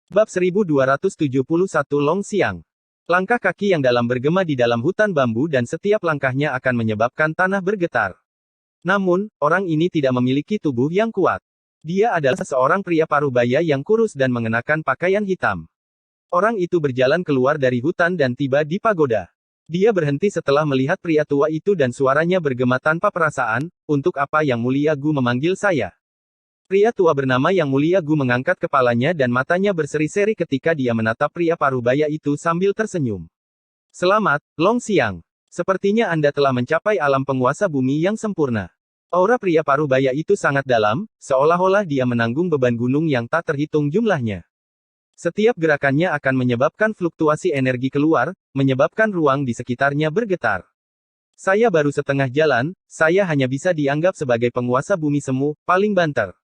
Bab 1271 Long Xiang. Langkah kaki yang dalam bergema di dalam hutan bambu dan setiap langkahnya akan menyebabkan tanah bergetar. Namun, orang ini tidak memiliki tubuh yang kuat. Dia adalah seorang pria parubaya yang kurus dan mengenakan pakaian hitam. Orang itu berjalan keluar dari hutan dan tiba di pagoda. Dia berhenti setelah melihat pria tua itu dan suaranya bergema tanpa perasaan, "Untuk apa Yang Mulia Gu memanggil saya?" Pria tua bernama Yang Mulia Gu mengangkat kepalanya dan matanya berseri-seri ketika dia menatap pria parubaya itu sambil tersenyum. "Selamat, Long Xiang. Sepertinya Anda telah mencapai alam penguasa bumi yang sempurna." Aura pria parubaya itu sangat dalam, seolah-olah dia menanggung beban gunung yang tak terhitung jumlahnya. Setiap gerakannya akan menyebabkan fluktuasi energi keluar, menyebabkan ruang di sekitarnya bergetar. "Saya baru setengah jalan, saya hanya bisa dianggap sebagai penguasa bumi semu, paling banter."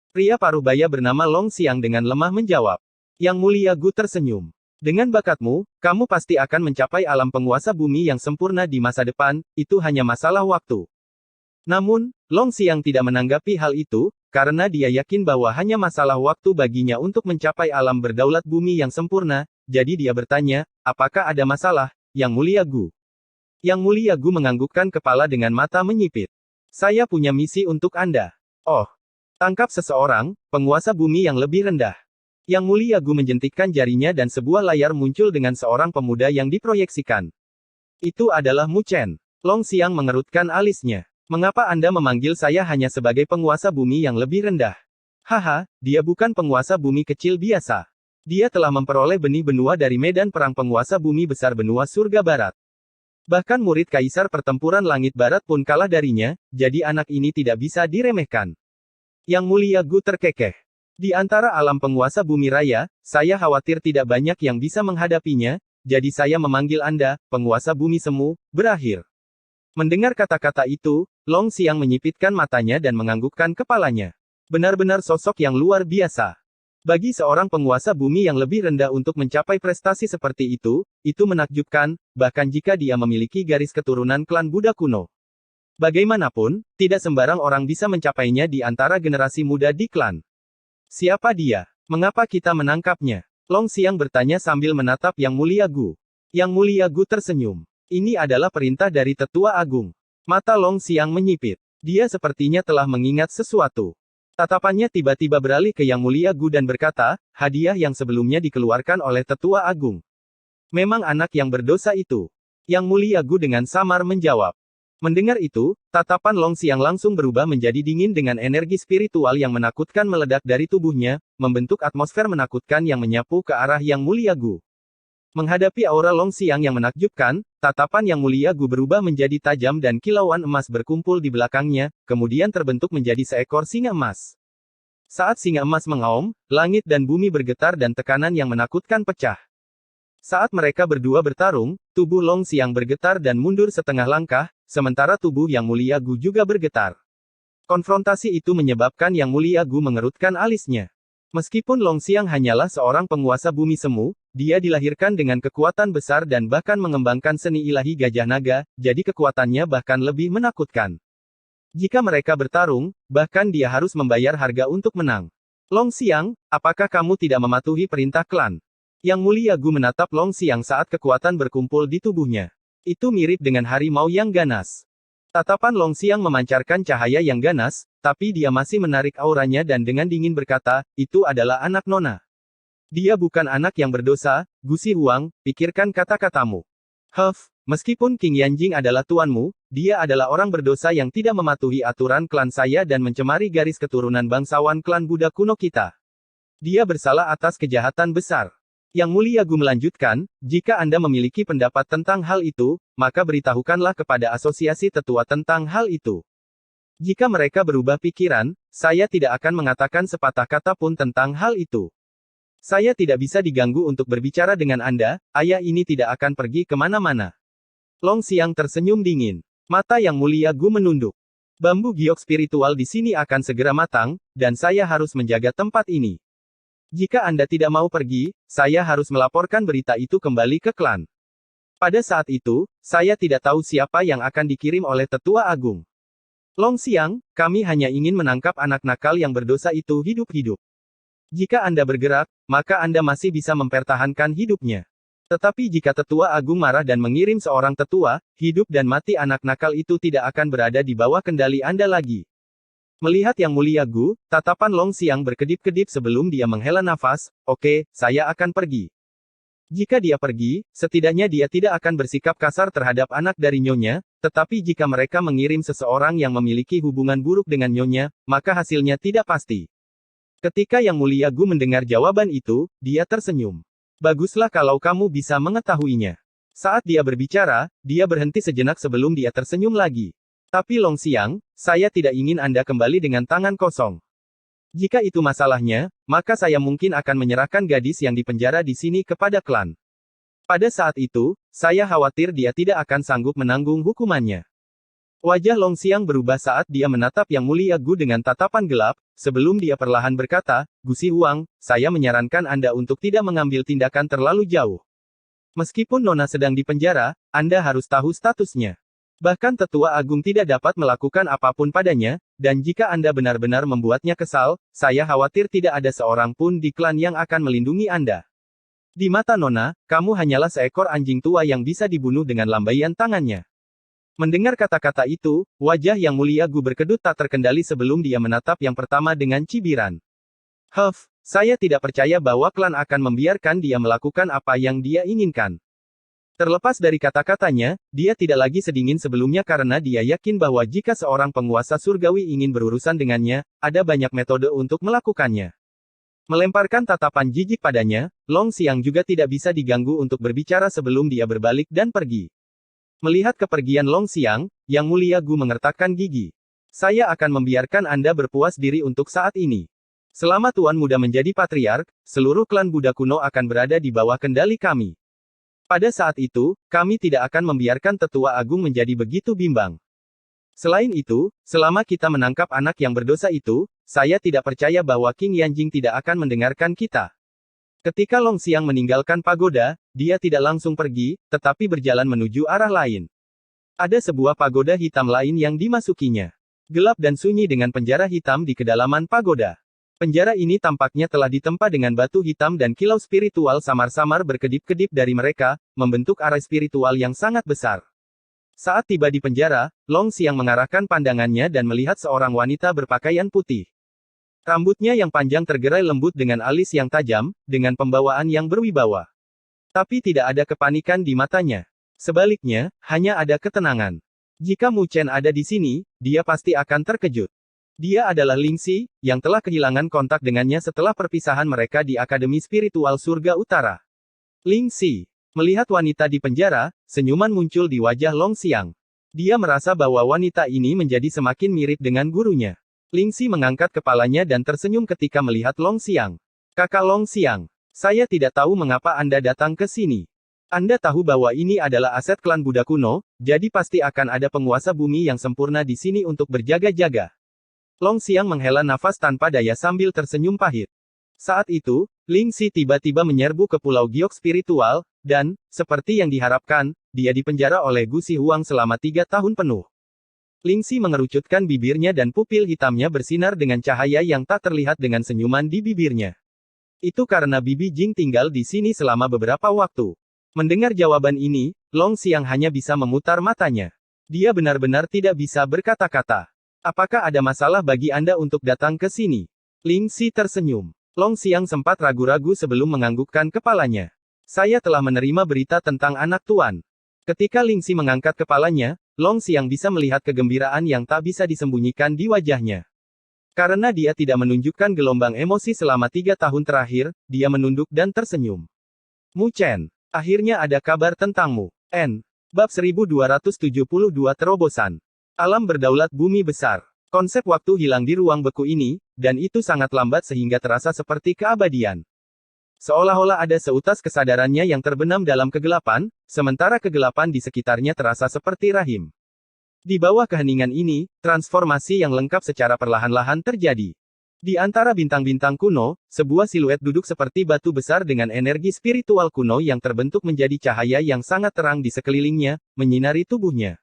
Pria parubaya bernama Long Xiang dengan lemah menjawab. Yang Mulia Gu tersenyum. "Dengan bakatmu, kamu pasti akan mencapai alam penguasa bumi yang sempurna di masa depan, itu hanya masalah waktu." Namun, Long Xiang tidak menanggapi hal itu, karena dia yakin bahwa hanya masalah waktu baginya untuk mencapai alam berdaulat bumi yang sempurna, jadi dia bertanya, "Apakah ada masalah, Yang Mulia Gu?" Yang Mulia Gu menganggukkan kepala dengan mata menyipit. "Saya punya misi untuk Anda." "Oh. Tangkap seseorang, penguasa bumi yang lebih rendah." Yang Mulia Gu menjentikkan jarinya dan sebuah layar muncul dengan seorang pemuda yang diproyeksikan. "Itu adalah Mu Chen." Long Xiang mengerutkan alisnya. "Mengapa Anda memanggil saya hanya sebagai penguasa bumi yang lebih rendah?" "Haha, dia bukan penguasa bumi kecil biasa. Dia telah memperoleh benih benua dari medan perang penguasa bumi besar benua surga barat. Bahkan murid Kaisar Pertempuran Langit Barat pun kalah darinya, jadi anak ini tidak bisa diremehkan." Yang Mulia Gu terkekeh. "Di antara alam penguasa bumi raya, saya khawatir tidak banyak yang bisa menghadapinya, jadi saya memanggil Anda, penguasa bumi semu, berakhir." Mendengar kata-kata itu, Long Xiang menyipitkan matanya dan menganggukkan kepalanya. Benar-benar sosok yang luar biasa. Bagi seorang penguasa bumi yang lebih rendah untuk mencapai prestasi seperti itu menakjubkan, bahkan jika dia memiliki garis keturunan klan Buddha kuno. Bagaimanapun, tidak sembarang orang bisa mencapainya di antara generasi muda di klan. "Siapa dia? Mengapa kita menangkapnya?" Long Xiang bertanya sambil menatap Yang Mulia Gu. Yang Mulia Gu tersenyum. "Ini adalah perintah dari Tetua Agung." Mata Long Xiang menyipit. Dia sepertinya telah mengingat sesuatu. Tatapannya tiba-tiba beralih ke Yang Mulia Gu dan berkata, "Hadiah yang sebelumnya dikeluarkan oleh Tetua Agung. Memang anak yang berdosa itu?" Yang Mulia Gu dengan samar menjawab. Mendengar itu, tatapan Long Xiang langsung berubah menjadi dingin dengan energi spiritual yang menakutkan meledak dari tubuhnya, membentuk atmosfer menakutkan yang menyapu ke arah Yang Mulia Gu. Menghadapi aura Long Xiang yang menakjubkan, tatapan Yang Mulia Gu berubah menjadi tajam dan kilauan emas berkumpul di belakangnya, kemudian terbentuk menjadi seekor singa emas. Saat singa emas mengaum, langit dan bumi bergetar dan tekanan yang menakutkan pecah. Saat mereka berdua bertarung, tubuh Long Xiang bergetar dan mundur setengah langkah, sementara tubuh Yang Mulia Gu juga bergetar. Konfrontasi itu menyebabkan Yang Mulia Gu mengerutkan alisnya. Meskipun Long Xiang hanyalah seorang penguasa bumi semu, dia dilahirkan dengan kekuatan besar dan bahkan mengembangkan seni ilahi gajah naga, jadi kekuatannya bahkan lebih menakutkan. Jika mereka bertarung, bahkan dia harus membayar harga untuk menang. "Long Xiang, apakah kamu tidak mematuhi perintah klan?" Yang Mulia Gu menatap Long Xiang saat kekuatan berkumpul di tubuhnya. Itu mirip dengan harimau yang ganas. Tatapan Long Xiang memancarkan cahaya yang ganas, tapi dia masih menarik auranya dan dengan dingin berkata, "Itu adalah anak Nona. Dia bukan anak yang berdosa, Gusi Huang, pikirkan kata-katamu." Meskipun King Yanjing adalah tuanmu, dia adalah orang berdosa yang tidak mematuhi aturan klan saya dan mencemari garis keturunan bangsawan klan Buddha kuno kita. Dia bersalah atas kejahatan besar. Yang Mulia Gu melanjutkan, "Jika Anda memiliki pendapat tentang hal itu, maka beritahukanlah kepada asosiasi tetua tentang hal itu. Jika mereka berubah pikiran, saya tidak akan mengatakan sepatah kata pun tentang hal itu. Saya tidak bisa diganggu untuk berbicara dengan Anda, ayah ini tidak akan pergi kemana-mana." Long Xiang tersenyum dingin. Mata Yang Mulia Gu menunduk. "Bambu giok spiritual di sini akan segera matang, dan saya harus menjaga tempat ini. Jika Anda tidak mau pergi, saya harus melaporkan berita itu kembali ke klan. Pada saat itu, saya tidak tahu siapa yang akan dikirim oleh Tetua Agung. Long Xiang, kami hanya ingin menangkap anak nakal yang berdosa itu hidup-hidup." Jika Anda bergerak, maka Anda masih bisa mempertahankan hidupnya. Tetapi jika Tetua Agung marah dan mengirim seorang tetua, hidup dan mati anak nakal itu tidak akan berada di bawah kendali Anda lagi. Melihat Yang Mulia Gu, tatapan Long Xiang berkedip-kedip sebelum dia menghela nafas. Oke, saya akan pergi. Jika dia pergi, setidaknya dia tidak akan bersikap kasar terhadap anak dari nyonya, tetapi jika mereka mengirim seseorang yang memiliki hubungan buruk dengan nyonya, maka hasilnya tidak pasti. Ketika Yang Mulia Gu mendengar jawaban itu, dia tersenyum. Baguslah kalau kamu bisa mengetahuinya. Saat dia berbicara, dia berhenti sejenak sebelum dia tersenyum lagi. Tapi Long Xiang, saya tidak ingin Anda kembali dengan tangan kosong. Jika itu masalahnya, maka saya mungkin akan menyerahkan gadis yang dipenjara di sini kepada klan. Pada saat itu, saya khawatir dia tidak akan sanggup menanggung hukumannya. Wajah Long Xiang berubah saat dia menatap Yang Mulia Gu dengan tatapan gelap, sebelum dia perlahan berkata, Gusi Huang, saya menyarankan Anda untuk tidak mengambil tindakan terlalu jauh. Meskipun Nona sedang dipenjara, Anda harus tahu statusnya. Bahkan Tetua Agung tidak dapat melakukan apapun padanya, dan jika Anda benar-benar membuatnya kesal, saya khawatir tidak ada seorang pun di klan yang akan melindungi Anda. Di mata Nona, kamu hanyalah seekor anjing tua yang bisa dibunuh dengan lambaian tangannya. Mendengar kata-kata itu, wajah Yang Mulia Gu berkedut tak terkendali sebelum dia menatap yang pertama dengan cibiran. Saya tidak percaya bahwa klan akan membiarkan dia melakukan apa yang dia inginkan. Terlepas dari kata-katanya, dia tidak lagi sedingin sebelumnya karena dia yakin bahwa jika seorang penguasa surgawi ingin berurusan dengannya, ada banyak metode untuk melakukannya. Melemparkan tatapan jijik padanya, Long Xiang juga tidak bisa diganggu untuk berbicara sebelum dia berbalik dan pergi. Melihat kepergian Long Xiang, Yang Mulia Gu mengertakkan gigi. Saya akan membiarkan Anda berpuas diri untuk saat ini. Selama Tuan Muda menjadi patriark, seluruh klan Buddha kuno akan berada di bawah kendali kami. Pada saat itu, kami tidak akan membiarkan Tetua Agung menjadi begitu bimbang. Selain itu, selama kita menangkap anak yang berdosa itu, saya tidak percaya bahwa King Yanjing tidak akan mendengarkan kita. Ketika Long Xiang meninggalkan pagoda, dia tidak langsung pergi, tetapi berjalan menuju arah lain. Ada sebuah pagoda hitam lain yang dimasukinya. Gelap dan sunyi dengan penjara hitam di kedalaman pagoda. Penjara ini tampaknya telah ditempa dengan batu hitam dan kilau spiritual samar-samar berkedip-kedip dari mereka, membentuk arah spiritual yang sangat besar. Saat tiba di penjara, Long Xiang mengarahkan pandangannya dan melihat seorang wanita berpakaian putih. Rambutnya yang panjang tergerai lembut dengan alis yang tajam, dengan pembawaan yang berwibawa. Tapi tidak ada kepanikan di matanya. Sebaliknya, hanya ada ketenangan. Jika Mu Chen ada di sini, dia pasti akan terkejut. Dia adalah Ling Xi, yang telah kehilangan kontak dengannya setelah perpisahan mereka di Akademi Spiritual Surga Utara. Ling Xi melihat wanita di penjara, senyuman muncul di wajah Long Xiang. Dia merasa bahwa wanita ini menjadi semakin mirip dengan gurunya. Ling Xi mengangkat kepalanya dan tersenyum ketika melihat Long Xiang. Kakak Long Xiang, saya tidak tahu mengapa Anda datang ke sini. Anda tahu bahwa ini adalah aset klan Buddha kuno, jadi pasti akan ada penguasa bumi yang sempurna di sini untuk berjaga-jaga. Long Xiang menghela nafas tanpa daya sambil tersenyum pahit. Saat itu, Ling Xi tiba-tiba menyerbu ke Pulau Giok Spiritual, dan, seperti yang diharapkan, dia dipenjara oleh Gusi Huang selama 3 tahun penuh. Ling Xi mengerucutkan bibirnya dan pupil hitamnya bersinar dengan cahaya yang tak terlihat dengan senyuman di bibirnya. Itu karena Bibi Jing tinggal di sini selama beberapa waktu. Mendengar jawaban ini, Long Xiang hanya bisa memutar matanya. Dia benar-benar tidak bisa berkata-kata. Apakah ada masalah bagi Anda untuk datang ke sini? Ling Xi tersenyum. Long Xiang sempat ragu-ragu sebelum menganggukkan kepalanya. Saya telah menerima berita tentang anak Tuan. Ketika Ling Xi mengangkat kepalanya, Long Xiang bisa melihat kegembiraan yang tak bisa disembunyikan di wajahnya. Karena dia tidak menunjukkan gelombang emosi selama 3 tahun terakhir, dia menunduk dan tersenyum. Mu Chen, akhirnya ada kabar tentangmu. Bab 1272 Terobosan. Alam berdaulat bumi besar. Konsep waktu hilang di ruang beku ini, dan itu sangat lambat sehingga terasa seperti keabadian. Seolah-olah ada seutas kesadarannya yang terbenam dalam kegelapan, sementara kegelapan di sekitarnya terasa seperti rahim. Di bawah keheningan ini, transformasi yang lengkap secara perlahan-lahan terjadi. Di antara bintang-bintang kuno, sebuah siluet duduk seperti batu besar dengan energi spiritual kuno yang terbentuk menjadi cahaya yang sangat terang di sekelilingnya, menyinari tubuhnya.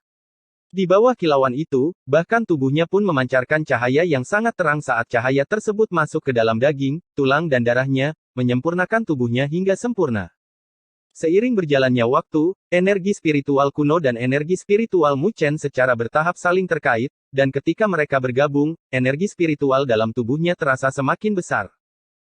Di bawah kilauan itu, bahkan tubuhnya pun memancarkan cahaya yang sangat terang saat cahaya tersebut masuk ke dalam daging, tulang dan darahnya, menyempurnakan tubuhnya hingga sempurna. Seiring berjalannya waktu, energi spiritual kuno dan energi spiritual Mu Chen secara bertahap saling terkait, dan ketika mereka bergabung, energi spiritual dalam tubuhnya terasa semakin besar.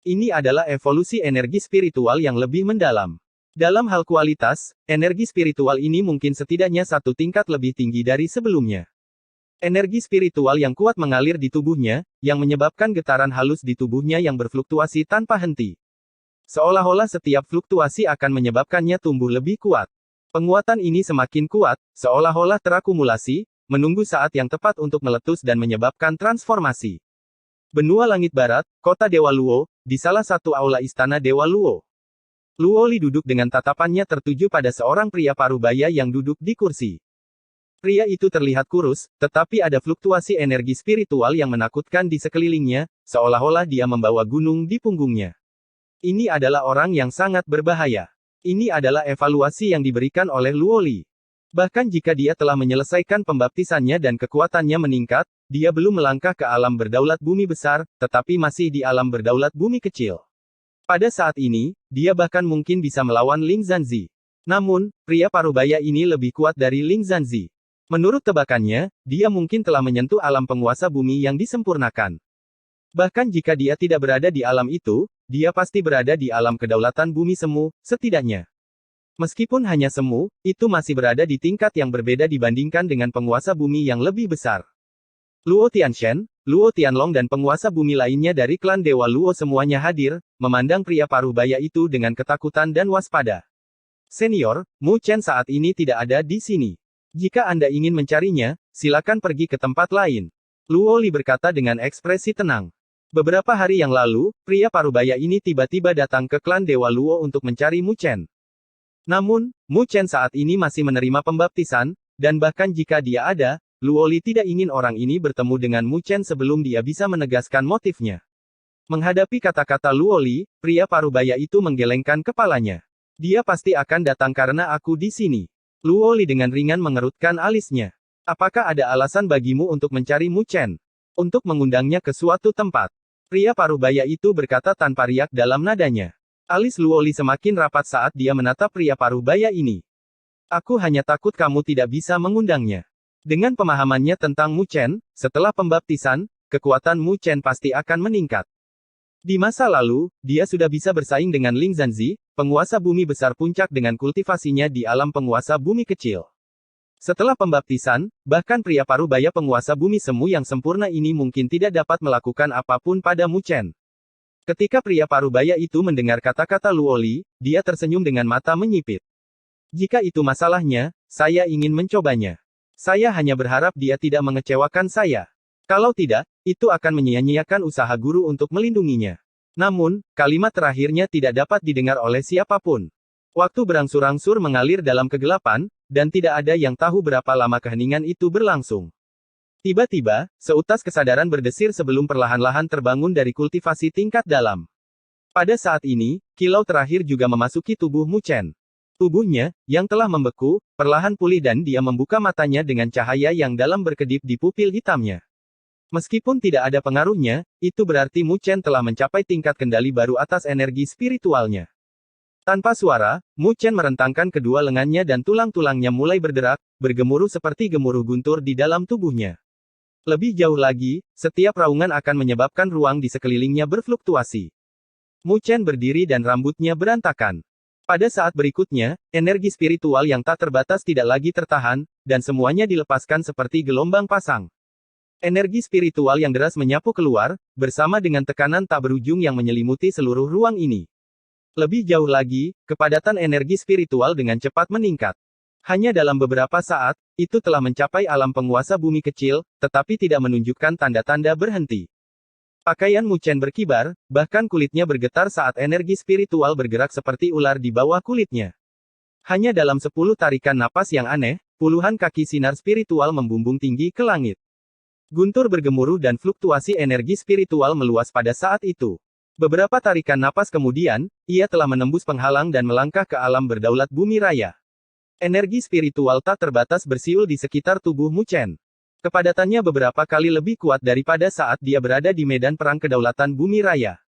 Ini adalah evolusi energi spiritual yang lebih mendalam. Dalam hal kualitas, energi spiritual ini mungkin setidaknya satu tingkat lebih tinggi dari sebelumnya. Energi spiritual yang kuat mengalir di tubuhnya, yang menyebabkan getaran halus di tubuhnya yang berfluktuasi tanpa henti. Seolah-olah setiap fluktuasi akan menyebabkannya tumbuh lebih kuat. Penguatan ini semakin kuat, seolah-olah terakumulasi, menunggu saat yang tepat untuk meletus dan menyebabkan transformasi. Benua Langit Barat, Kota Dewa Luo, di salah satu aula Istana Dewa Luo. Luo Li duduk dengan tatapannya tertuju pada seorang pria parubaya yang duduk di kursi. Pria itu terlihat kurus, tetapi ada fluktuasi energi spiritual yang menakutkan di sekelilingnya, seolah-olah dia membawa gunung di punggungnya. Ini adalah orang yang sangat berbahaya. Ini adalah evaluasi yang diberikan oleh Luo Li. Bahkan jika dia telah menyelesaikan pembaptisannya dan kekuatannya meningkat, dia belum melangkah ke alam berdaulat bumi besar, tetapi masih di alam berdaulat bumi kecil. Pada saat ini, dia bahkan mungkin bisa melawan Ling Zanzi. Namun, pria parubaya ini lebih kuat dari Ling Zanzi. Menurut tebakannya, dia mungkin telah menyentuh alam penguasa bumi yang disempurnakan. Bahkan jika dia tidak berada di alam itu, dia pasti berada di alam kedaulatan bumi semu, setidaknya. Meskipun hanya semu, itu masih berada di tingkat yang berbeda dibandingkan dengan penguasa bumi yang lebih besar. Luo Tianshen, Luo Tianlong dan penguasa bumi lainnya dari klan Dewa Luo semuanya hadir, memandang pria parubaya itu dengan ketakutan dan waspada. Senior, Mu Chen saat ini tidak ada di sini. Jika Anda ingin mencarinya, silakan pergi ke tempat lain. Luo Li berkata dengan ekspresi tenang. Beberapa hari yang lalu, pria parubaya ini tiba-tiba datang ke klan Dewa Luo untuk mencari Mu Chen. Namun, Mu Chen saat ini masih menerima pembaptisan, dan bahkan jika dia ada, Luo Li tidak ingin orang ini bertemu dengan Mu Chen sebelum dia bisa menegaskan motifnya. Menghadapi kata-kata Luo Li, pria parubaya itu menggelengkan kepalanya. Dia pasti akan datang karena aku di sini. Luo Li dengan ringan mengerutkan alisnya. Apakah ada alasan bagimu untuk mencari Mu Chen? Untuk mengundangnya ke suatu tempat. Pria parubaya itu berkata tanpa riak dalam nadanya. Alis Luo Li semakin rapat saat dia menatap pria parubaya ini. Aku hanya takut kamu tidak bisa mengundangnya. Dengan pemahamannya tentang Mu Chen, setelah pembaptisan, kekuatan Mu Chen pasti akan meningkat. Di masa lalu, dia sudah bisa bersaing dengan Ling Zanzi, penguasa bumi besar puncak dengan kultivasinya di alam penguasa bumi kecil. Setelah pembaptisan, bahkan pria parubaya penguasa bumi semu yang sempurna ini mungkin tidak dapat melakukan apapun pada Mu Chen. Ketika pria parubaya itu mendengar kata-kata Luo Li, dia tersenyum dengan mata menyipit. Jika itu masalahnya, saya ingin mencobanya. Saya hanya berharap dia tidak mengecewakan saya. Kalau tidak, itu akan menyia-nyiakan usaha guru untuk melindunginya. Namun, kalimat terakhirnya tidak dapat didengar oleh siapapun. Waktu berangsur-angsur mengalir dalam kegelapan, dan tidak ada yang tahu berapa lama keheningan itu berlangsung. Tiba-tiba, seutas kesadaran berdesir sebelum perlahan-lahan terbangun dari kultivasi tingkat dalam. Pada saat ini, kilau terakhir juga memasuki tubuh Mu Chen. Tubuhnya, yang telah membeku, perlahan pulih dan dia membuka matanya dengan cahaya yang dalam berkedip di pupil hitamnya. Meskipun tidak ada pengaruhnya, itu berarti Mu Chen telah mencapai tingkat kendali baru atas energi spiritualnya. Tanpa suara, Mu Chen merentangkan kedua lengannya dan tulang-tulangnya mulai berderak, bergemuruh seperti gemuruh guntur di dalam tubuhnya. Lebih jauh lagi, setiap raungan akan menyebabkan ruang di sekelilingnya berfluktuasi. Mu Chen berdiri dan rambutnya berantakan. Pada saat berikutnya, energi spiritual yang tak terbatas tidak lagi tertahan, dan semuanya dilepaskan seperti gelombang pasang. Energi spiritual yang deras menyapu keluar, bersama dengan tekanan tak berujung yang menyelimuti seluruh ruang ini. Lebih jauh lagi, kepadatan energi spiritual dengan cepat meningkat. Hanya dalam beberapa saat, itu telah mencapai alam penguasa bumi kecil, tetapi tidak menunjukkan tanda-tanda berhenti. Pakaian Mu Chen berkibar, bahkan kulitnya bergetar saat energi spiritual bergerak seperti ular di bawah kulitnya. Hanya dalam 10 tarikan napas yang aneh, puluhan kaki sinar spiritual membumbung tinggi ke langit. Guntur bergemuruh dan fluktuasi energi spiritual meluas pada saat itu. Beberapa tarikan napas kemudian, ia telah menembus penghalang dan melangkah ke alam berdaulat bumi raya. Energi spiritual tak terbatas bersiul di sekitar tubuh Mu Chen. Kepadatannya beberapa kali lebih kuat daripada saat dia berada di medan perang kedaulatan bumi raya.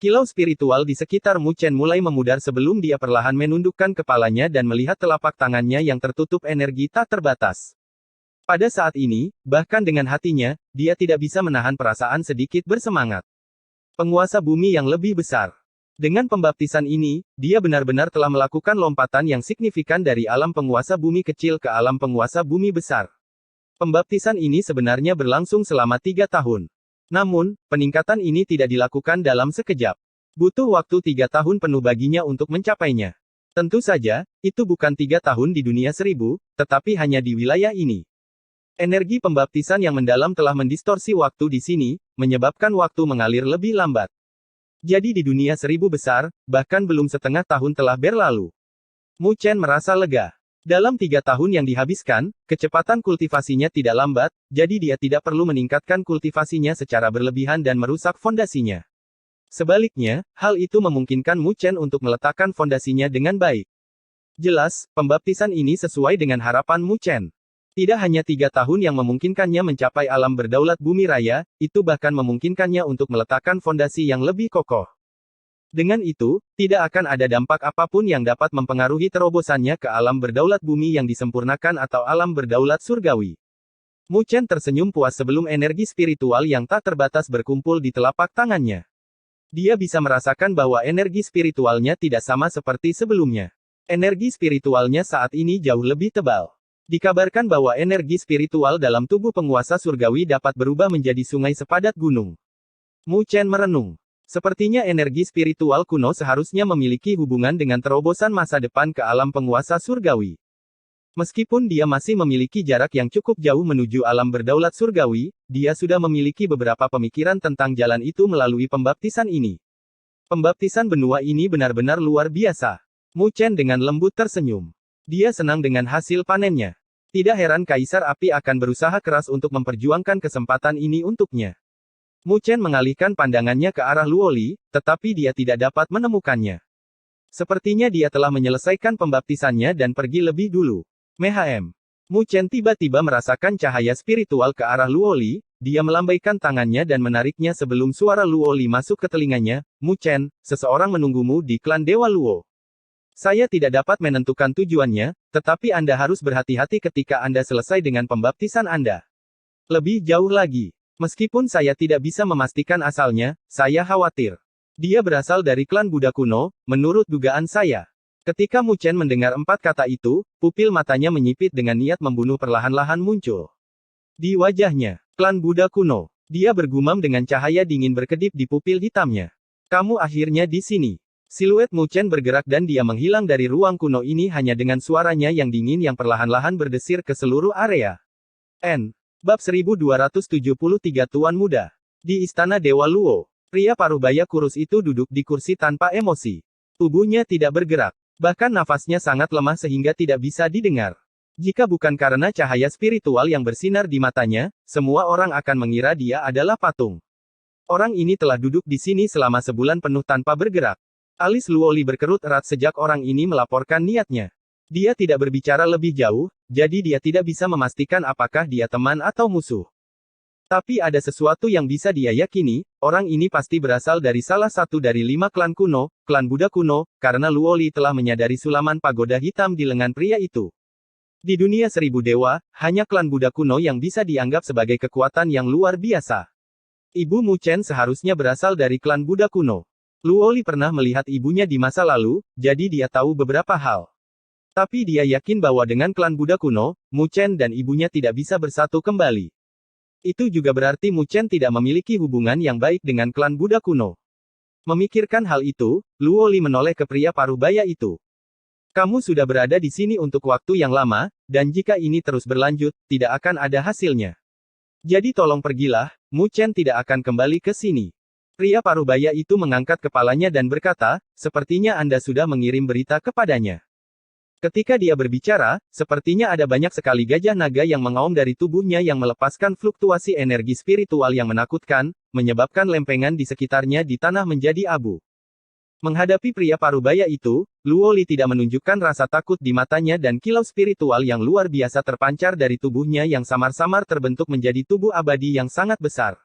Kilau spiritual di sekitar Mu Chen mulai memudar sebelum dia perlahan menundukkan kepalanya dan melihat telapak tangannya yang tertutup energi tak terbatas. Pada saat ini, bahkan dengan hatinya, dia tidak bisa menahan perasaan sedikit bersemangat. Penguasa bumi yang lebih besar. Dengan pembaptisan ini, dia benar-benar telah melakukan lompatan yang signifikan dari alam penguasa bumi kecil ke alam penguasa bumi besar. Pembaptisan ini sebenarnya berlangsung selama 3 tahun. Namun, peningkatan ini tidak dilakukan dalam sekejap. Butuh waktu 3 tahun penuh baginya untuk mencapainya. Tentu saja, itu bukan 3 tahun di dunia 1000, tetapi hanya di wilayah ini. Energi pembaptisan yang mendalam telah mendistorsi waktu di sini, menyebabkan waktu mengalir lebih lambat. Jadi di dunia 1000 besar, bahkan belum setengah tahun telah berlalu. Mu Chen merasa lega. Dalam 3 tahun yang dihabiskan, kecepatan kultivasinya tidak lambat, jadi dia tidak perlu meningkatkan kultivasinya secara berlebihan dan merusak fondasinya. Sebaliknya, hal itu memungkinkan Mu Chen untuk meletakkan fondasinya dengan baik. Jelas, pembaptisan ini sesuai dengan harapan Mu Chen. Tidak hanya 3 tahun yang memungkinkannya mencapai alam berdaulat bumi raya, itu bahkan memungkinkannya untuk meletakkan fondasi yang lebih kokoh. Dengan itu, tidak akan ada dampak apapun yang dapat mempengaruhi terobosannya ke alam berdaulat bumi yang disempurnakan atau alam berdaulat surgawi. Mu Chen tersenyum puas sebelum energi spiritual yang tak terbatas berkumpul di telapak tangannya. Dia bisa merasakan bahwa energi spiritualnya tidak sama seperti sebelumnya. Energi spiritualnya saat ini jauh lebih tebal. Dikabarkan bahwa energi spiritual dalam tubuh penguasa surgawi dapat berubah menjadi sungai sepadat gunung. Mu Chen merenung. Sepertinya energi spiritual kuno seharusnya memiliki hubungan dengan terobosan masa depan ke alam penguasa surgawi. Meskipun dia masih memiliki jarak yang cukup jauh menuju alam berdaulat surgawi, dia sudah memiliki beberapa pemikiran tentang jalan itu melalui pembaptisan ini. Pembaptisan benua ini benar-benar luar biasa. Mu Chen dengan lembut tersenyum. Dia senang dengan hasil panennya. Tidak heran Kaisar Api akan berusaha keras untuk memperjuangkan kesempatan ini untuknya. Mu Chen mengalihkan pandangannya ke arah Luoli, tetapi dia tidak dapat menemukannya. Sepertinya dia telah menyelesaikan pembaptisannya dan pergi lebih dulu. MHM. Mu Chen tiba-tiba merasakan cahaya spiritual ke arah Luoli, dia melambaikan tangannya dan menariknya sebelum suara Luoli masuk ke telinganya. Mu Chen, seseorang menunggumu di klan Dewa Luo. Saya tidak dapat menentukan tujuannya, tetapi Anda harus berhati-hati ketika Anda selesai dengan pembaptisan Anda. Lebih jauh lagi, meskipun saya tidak bisa memastikan asalnya, saya khawatir. Dia berasal dari klan Buddha kuno, menurut dugaan saya. Ketika Mu Chen mendengar 4 kata itu, pupil matanya menyipit dengan niat membunuh perlahan-lahan muncul. Di wajahnya, klan Buddha kuno. Dia bergumam dengan cahaya dingin berkedip di pupil hitamnya. Kamu akhirnya di sini. Siluet Mu Chen bergerak dan dia menghilang dari ruang kuno ini hanya dengan suaranya yang dingin yang perlahan-lahan berdesir ke seluruh area. Bab 1273 Tuan Muda. Di Istana Dewa Luo, pria parubaya kurus itu duduk di kursi tanpa emosi. Tubuhnya tidak bergerak. Bahkan nafasnya sangat lemah sehingga tidak bisa didengar. Jika bukan karena cahaya spiritual yang bersinar di matanya, semua orang akan mengira dia adalah patung. Orang ini telah duduk di sini selama sebulan penuh tanpa bergerak. Alis Luoli berkerut erat sejak orang ini melaporkan niatnya. Dia tidak berbicara lebih jauh, jadi dia tidak bisa memastikan apakah dia teman atau musuh. Tapi ada sesuatu yang bisa dia yakini, orang ini pasti berasal dari salah satu dari 5 klan kuno, klan Buddha kuno, karena Luoli telah menyadari sulaman pagoda hitam di lengan pria itu. Di dunia 1000 dewa, hanya klan Buddha kuno yang bisa dianggap sebagai kekuatan yang luar biasa. Ibu Mu Chen seharusnya berasal dari klan Buddha kuno. Luoli pernah melihat ibunya di masa lalu, jadi dia tahu beberapa hal. Tapi dia yakin bahwa dengan klan Buddha kuno, Mu Chen dan ibunya tidak bisa bersatu kembali. Itu juga berarti Mu Chen tidak memiliki hubungan yang baik dengan klan Buddha kuno. Memikirkan hal itu, Luoli menoleh ke pria parubaya itu. Kamu sudah berada di sini untuk waktu yang lama, dan jika ini terus berlanjut, tidak akan ada hasilnya. Jadi tolong pergilah, Mu Chen tidak akan kembali ke sini. Pria parubaya itu mengangkat kepalanya dan berkata, sepertinya Anda sudah mengirim berita kepadanya. Ketika dia berbicara, sepertinya ada banyak sekali gajah naga yang mengaum dari tubuhnya yang melepaskan fluktuasi energi spiritual yang menakutkan, menyebabkan lempengan di sekitarnya di tanah menjadi abu. Menghadapi pria parubaya itu, Luo Li tidak menunjukkan rasa takut di matanya dan kilau spiritual yang luar biasa terpancar dari tubuhnya yang samar-samar terbentuk menjadi tubuh abadi yang sangat besar.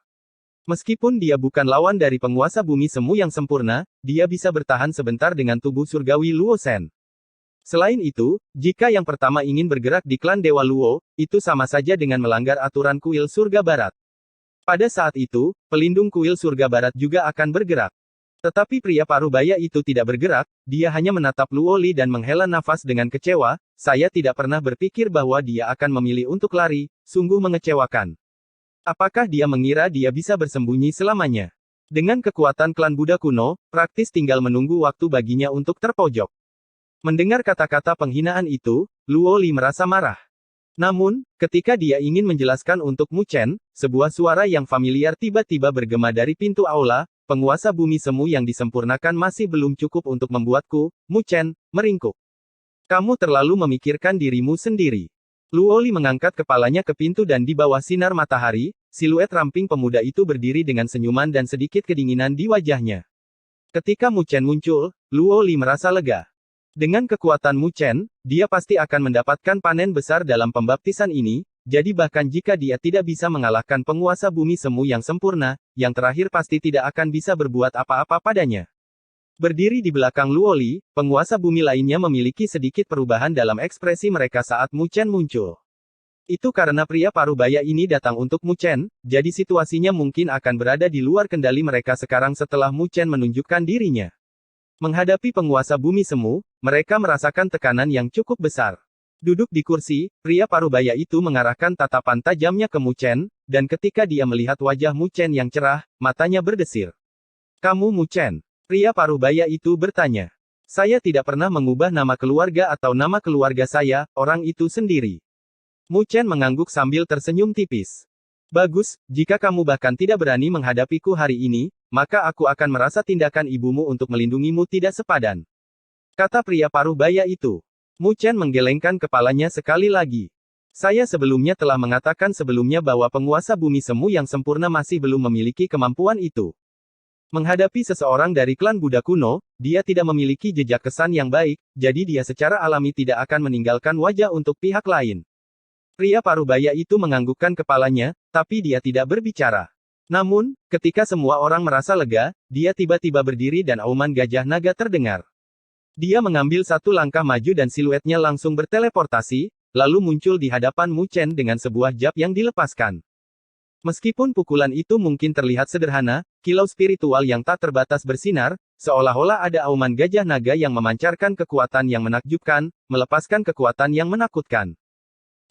Meskipun dia bukan lawan dari penguasa bumi semu yang sempurna, dia bisa bertahan sebentar dengan tubuh surgawi Luo Shen. Selain itu, jika yang pertama ingin bergerak di klan Dewa Luo, itu sama saja dengan melanggar aturan kuil surga barat. Pada saat itu, pelindung kuil surga barat juga akan bergerak. Tetapi pria parubaya itu tidak bergerak, dia hanya menatap Luo Li dan menghela nafas dengan kecewa, saya tidak pernah berpikir bahwa dia akan memilih untuk lari, sungguh mengecewakan. Apakah dia mengira dia bisa bersembunyi selamanya? Dengan kekuatan klan Buddha kuno, praktis tinggal menunggu waktu baginya untuk terpojok. Mendengar kata-kata penghinaan itu, Luo Li merasa marah. Namun, ketika dia ingin menjelaskan untuk Mu Chen, sebuah suara yang familiar tiba-tiba bergema dari pintu aula, penguasa bumi semu yang disempurnakan masih belum cukup untuk membuatku, Mu Chen, meringkuk. Kamu terlalu memikirkan dirimu sendiri. Luo Li mengangkat kepalanya ke pintu dan di bawah sinar matahari, siluet ramping pemuda itu berdiri dengan senyuman dan sedikit kedinginan di wajahnya. Ketika Mu Chen muncul, Luo Li merasa lega. Dengan kekuatan Mu Chen, dia pasti akan mendapatkan panen besar dalam pembaptisan ini, jadi bahkan jika dia tidak bisa mengalahkan penguasa bumi semu yang sempurna, yang terakhir pasti tidak akan bisa berbuat apa-apa padanya. Berdiri di belakang Luo Li, penguasa bumi lainnya memiliki sedikit perubahan dalam ekspresi mereka saat Mu Chen muncul. Itu karena pria parubaya ini datang untuk Mu Chen, jadi situasinya mungkin akan berada di luar kendali mereka sekarang setelah Mu Chen menunjukkan dirinya. Menghadapi penguasa bumi semu, mereka merasakan tekanan yang cukup besar. Duduk di kursi, pria parubaya itu mengarahkan tatapan tajamnya ke Mu Chen, dan ketika dia melihat wajah Mu Chen yang cerah, matanya berdesir. Kamu Mu Chen? Pria parubaya itu bertanya. Saya tidak pernah mengubah nama keluarga atau nama keluarga saya, orang itu sendiri. Mu Chen mengangguk sambil tersenyum tipis. Bagus, jika kamu bahkan tidak berani menghadapiku hari ini, maka aku akan merasa tindakan ibumu untuk melindungimu tidak sepadan. Kata pria parubaya itu. Mu Chen menggelengkan kepalanya sekali lagi. Saya sebelumnya telah mengatakan sebelumnya bahwa penguasa bumi semu yang sempurna masih belum memiliki kemampuan itu. Menghadapi seseorang dari klan Buddha kuno, dia tidak memiliki jejak kesan yang baik, jadi dia secara alami tidak akan meninggalkan wajah untuk pihak lain. Pria parubaya itu menganggukkan kepalanya, tapi dia tidak berbicara. Namun, ketika semua orang merasa lega, dia tiba-tiba berdiri dan auman gajah naga terdengar. Dia mengambil satu langkah maju dan siluetnya langsung berteleportasi, lalu muncul di hadapan Mu Chen dengan sebuah jab yang dilepaskan. Meskipun pukulan itu mungkin terlihat sederhana, kilau spiritual yang tak terbatas bersinar, seolah-olah ada auman gajah naga yang memancarkan kekuatan yang menakjubkan, melepaskan kekuatan yang menakutkan.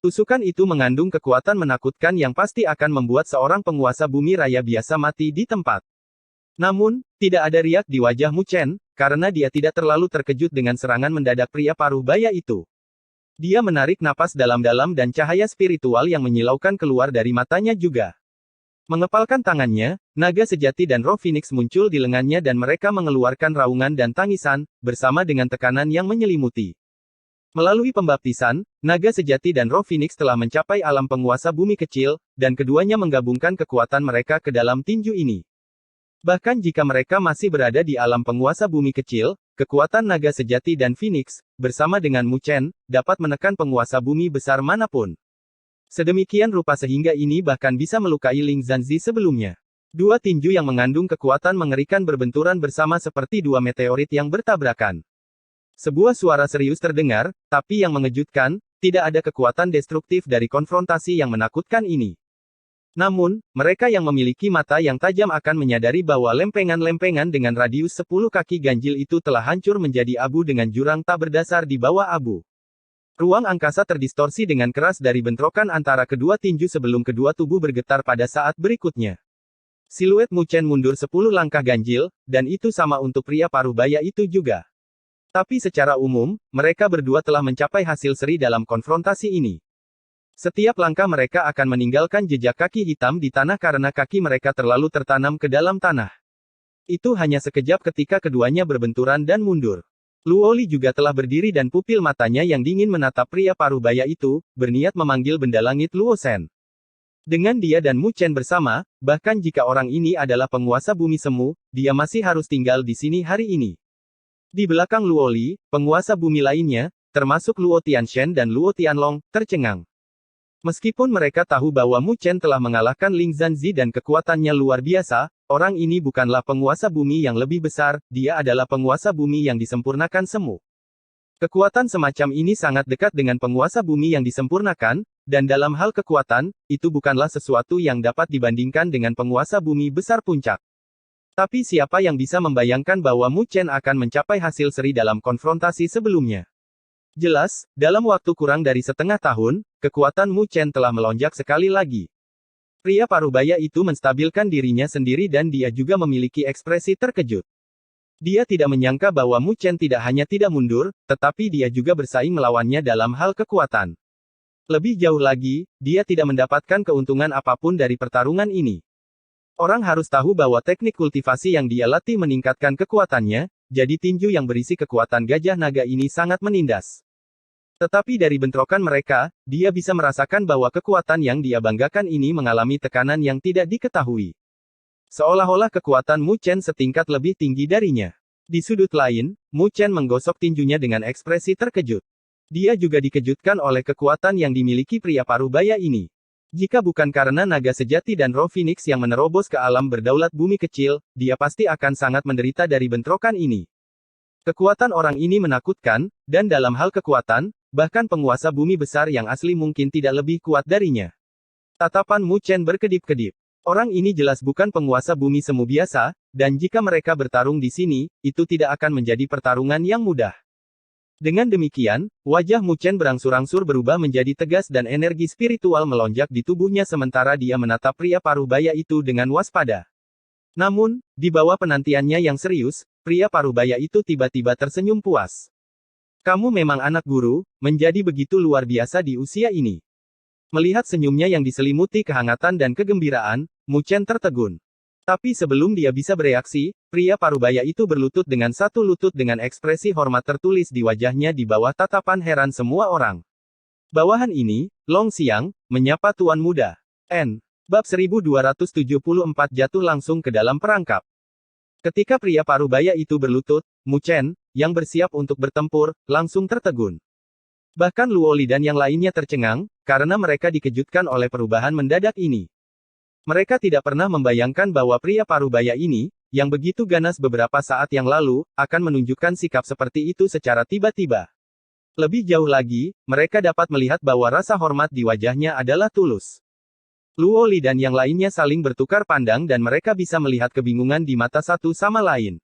Tusukan itu mengandung kekuatan menakutkan yang pasti akan membuat seorang penguasa bumi raya biasa mati di tempat. Namun, tidak ada riak di wajah Mu Chen, karena dia tidak terlalu terkejut dengan serangan mendadak pria parubaya itu. Dia menarik napas dalam-dalam dan cahaya spiritual yang menyilaukan keluar dari matanya juga. Mengepalkan tangannya, naga sejati dan roh Phoenix muncul di lengannya dan mereka mengeluarkan raungan dan tangisan, bersama dengan tekanan yang menyelimuti. Melalui pembaptisan, naga sejati dan roh Phoenix telah mencapai alam penguasa bumi kecil, dan keduanya menggabungkan kekuatan mereka ke dalam tinju ini. Bahkan jika mereka masih berada di alam penguasa bumi kecil, kekuatan naga sejati dan Phoenix, bersama dengan Mu Chen, dapat menekan penguasa bumi besar manapun. Sedemikian rupa sehingga ini bahkan bisa melukai Ling Zanzi sebelumnya. Dua tinju yang mengandung kekuatan mengerikan berbenturan bersama seperti dua meteorit yang bertabrakan. Sebuah suara serius terdengar, tapi yang mengejutkan, tidak ada kekuatan destruktif dari konfrontasi yang menakutkan ini. Namun, mereka yang memiliki mata yang tajam akan menyadari bahwa lempengan-lempengan dengan radius 10 kaki ganjil itu telah hancur menjadi abu dengan jurang tak berdasar di bawah abu. Ruang angkasa terdistorsi dengan keras dari bentrokan antara kedua tinju sebelum kedua tubuh bergetar pada saat berikutnya. Siluet Mu Chen mundur 10 langkah ganjil, dan itu sama untuk pria parubaya itu juga. Tapi secara umum, mereka berdua telah mencapai hasil seri dalam konfrontasi ini. Setiap langkah mereka akan meninggalkan jejak kaki hitam di tanah karena kaki mereka terlalu tertanam ke dalam tanah. Itu hanya sekejap ketika keduanya berbenturan dan mundur. Luo Li juga telah berdiri dan pupil matanya yang dingin menatap pria parubaya itu, berniat memanggil benda langit Luo Shen. Dengan dia dan Mu Chen bersama, bahkan jika orang ini adalah penguasa bumi semu, dia masih harus tinggal di sini hari ini. Di belakang Luoli, penguasa bumi lainnya, termasuk Luo Tianshen dan Luo Tianlong, tercengang. Meskipun mereka tahu bahwa Mu Chen telah mengalahkan Ling Zanzi dan kekuatannya luar biasa, orang ini bukanlah penguasa bumi yang lebih besar, dia adalah penguasa bumi yang disempurnakan semu. Kekuatan semacam ini sangat dekat dengan penguasa bumi yang disempurnakan, dan dalam hal kekuatan, itu bukanlah sesuatu yang dapat dibandingkan dengan penguasa bumi besar puncak. Tapi siapa yang bisa membayangkan bahwa Mu Chen akan mencapai hasil seri dalam konfrontasi sebelumnya? Jelas, dalam waktu kurang dari setengah tahun, kekuatan Mu Chen telah melonjak sekali lagi. Pria parubaya itu menstabilkan dirinya sendiri dan dia juga memiliki ekspresi terkejut. Dia tidak menyangka bahwa Mu Chen tidak hanya tidak mundur, tetapi dia juga bersaing melawannya dalam hal kekuatan. Lebih jauh lagi, dia tidak mendapatkan keuntungan apapun dari pertarungan ini. Orang harus tahu bahwa teknik kultivasi yang dia latih meningkatkan kekuatannya, jadi tinju yang berisi kekuatan gajah naga ini sangat menindas. Tetapi dari bentrokan mereka, dia bisa merasakan bahwa kekuatan yang dia banggakan ini mengalami tekanan yang tidak diketahui. Seolah-olah kekuatan Mu Chen setingkat lebih tinggi darinya. Di sudut lain, Mu Chen menggosok tinjunya dengan ekspresi terkejut. Dia juga dikejutkan oleh kekuatan yang dimiliki pria parubaya ini. Jika bukan karena naga sejati dan roh Phoenix yang menerobos ke alam berdaulat bumi kecil, dia pasti akan sangat menderita dari bentrokan ini. Kekuatan orang ini menakutkan, dan dalam hal kekuatan, bahkan penguasa bumi besar yang asli mungkin tidak lebih kuat darinya. Tatapan Mu Chen berkedip-kedip. Orang ini jelas bukan penguasa bumi semu biasa, dan jika mereka bertarung di sini, itu tidak akan menjadi pertarungan yang mudah. Dengan demikian, wajah Mu Chen berangsur-angsur berubah menjadi tegas dan energi spiritual melonjak di tubuhnya sementara dia menatap pria parubaya itu dengan waspada. Namun, di bawah penantiannya yang serius, pria parubaya itu tiba-tiba tersenyum puas. Kamu memang anak guru, menjadi begitu luar biasa di usia ini. Melihat senyumnya yang diselimuti kehangatan dan kegembiraan, Mu Chen tertegun. Tapi sebelum dia bisa bereaksi, pria parubaya itu berlutut dengan satu lutut dengan ekspresi hormat tertulis di wajahnya di bawah tatapan heran semua orang. Bawahan ini, Long Xiang, menyapa Tuan Muda. Bab 1274 jatuh langsung ke dalam perangkap. Ketika pria parubaya itu berlutut, Mu Chen, yang bersiap untuk bertempur, langsung tertegun. Bahkan Luoli dan yang lainnya tercengang, karena mereka dikejutkan oleh perubahan mendadak ini. Mereka tidak pernah membayangkan bahwa pria parubaya ini, yang begitu ganas beberapa saat yang lalu, akan menunjukkan sikap seperti itu secara tiba-tiba. Lebih jauh lagi, mereka dapat melihat bahwa rasa hormat di wajahnya adalah tulus. Luo Li dan yang lainnya saling bertukar pandang dan mereka bisa melihat kebingungan di mata satu sama lain.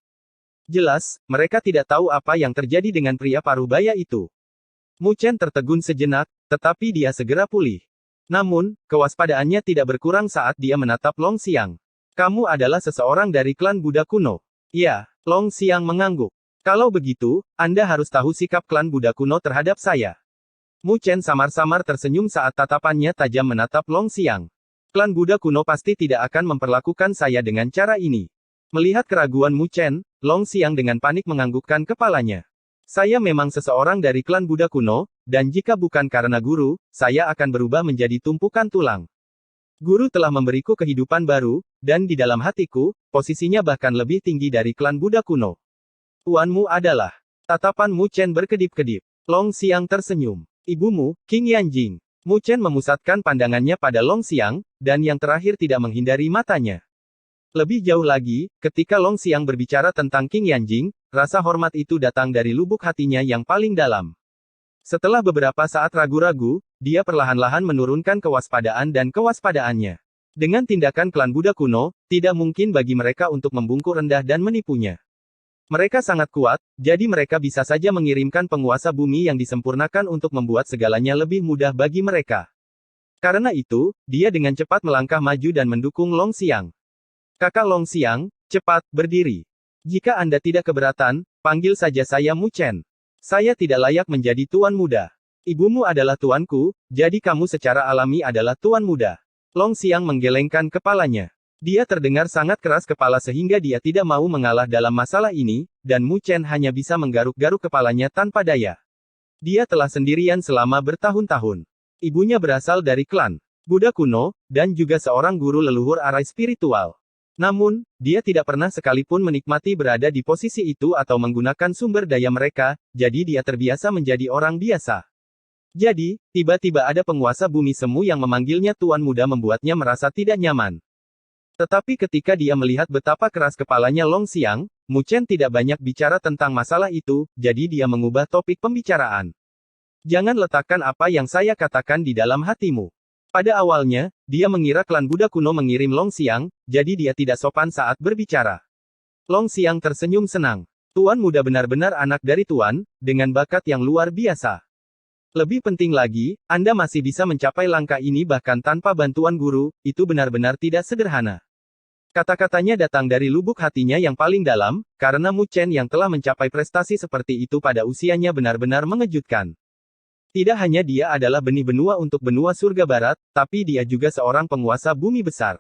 Jelas, mereka tidak tahu apa yang terjadi dengan pria parubaya itu. Mu Chen tertegun sejenak, tetapi dia segera pulih. Namun, kewaspadaannya tidak berkurang saat dia menatap Long Xiang. Kamu adalah seseorang dari klan Buddha kuno. Ya, Long Xiang mengangguk. Kalau begitu, Anda harus tahu sikap klan Buddha kuno terhadap saya. Mu Chen samar-samar tersenyum saat tatapannya tajam menatap Long Xiang. Klan Buddha kuno pasti tidak akan memperlakukan saya dengan cara ini. Melihat keraguan Mu Chen, Long Xiang dengan panik menganggukkan kepalanya. Saya memang seseorang dari klan Buddha kuno, dan jika bukan karena guru, saya akan berubah menjadi tumpukan tulang. Guru telah memberiku kehidupan baru, dan di dalam hatiku, posisinya bahkan lebih tinggi dari klan Buddha kuno. Tuanmu adalah. Tatapan Mu Chen berkedip-kedip. Long Xiang tersenyum. Ibumu, King Yanjing. Mu Chen memusatkan pandangannya pada Long Xiang, dan yang terakhir tidak menghindari matanya. Lebih jauh lagi, ketika Long Xiang berbicara tentang King Yanjing, rasa hormat itu datang dari lubuk hatinya yang paling dalam. Setelah beberapa saat ragu-ragu, dia perlahan-lahan menurunkan kewaspadaan dan kewaspadaannya. Dengan tindakan klan Buddha kuno, tidak mungkin bagi mereka untuk membungkuk rendah dan menipunya. Mereka sangat kuat, jadi mereka bisa saja mengirimkan penguasa bumi yang disempurnakan untuk membuat segalanya lebih mudah bagi mereka. Karena itu, dia dengan cepat melangkah maju dan mendukung Long Xiang. Kakak Long Xiang, cepat, berdiri. Jika Anda tidak keberatan, panggil saja saya Mu Chen. Saya tidak layak menjadi tuan muda. Ibumu adalah tuanku, jadi kamu secara alami adalah tuan muda. Long Xiang menggelengkan kepalanya. Dia terdengar sangat keras kepala sehingga dia tidak mau mengalah dalam masalah ini, dan Mu Chen hanya bisa menggaruk-garuk kepalanya tanpa daya. Dia telah sendirian selama bertahun-tahun. Ibunya berasal dari klan Buddha kuno, dan juga seorang guru leluhur arai spiritual. Namun, dia tidak pernah sekalipun menikmati berada di posisi itu atau menggunakan sumber daya mereka, jadi dia terbiasa menjadi orang biasa. Jadi, tiba-tiba ada penguasa bumi semu yang memanggilnya Tuan Muda membuatnya merasa tidak nyaman. Tetapi ketika dia melihat betapa keras kepalanya Long Xiang, Mu Chen tidak banyak bicara tentang masalah itu, jadi dia mengubah topik pembicaraan. Jangan letakkan apa yang saya katakan di dalam hatimu. Pada awalnya, dia mengira klan Buddha kuno mengirim Long Xiang, jadi dia tidak sopan saat berbicara. Long Xiang tersenyum senang. Tuan Muda benar-benar anak dari Tuan, dengan bakat yang luar biasa. Lebih penting lagi, Anda masih bisa mencapai langkah ini bahkan tanpa bantuan guru, itu benar-benar tidak sederhana. Kata-katanya datang dari lubuk hatinya yang paling dalam, karena Mu Chen yang telah mencapai prestasi seperti itu pada usianya benar-benar mengejutkan. Tidak hanya dia adalah benih benua untuk benua surga barat, tapi dia juga seorang penguasa bumi besar.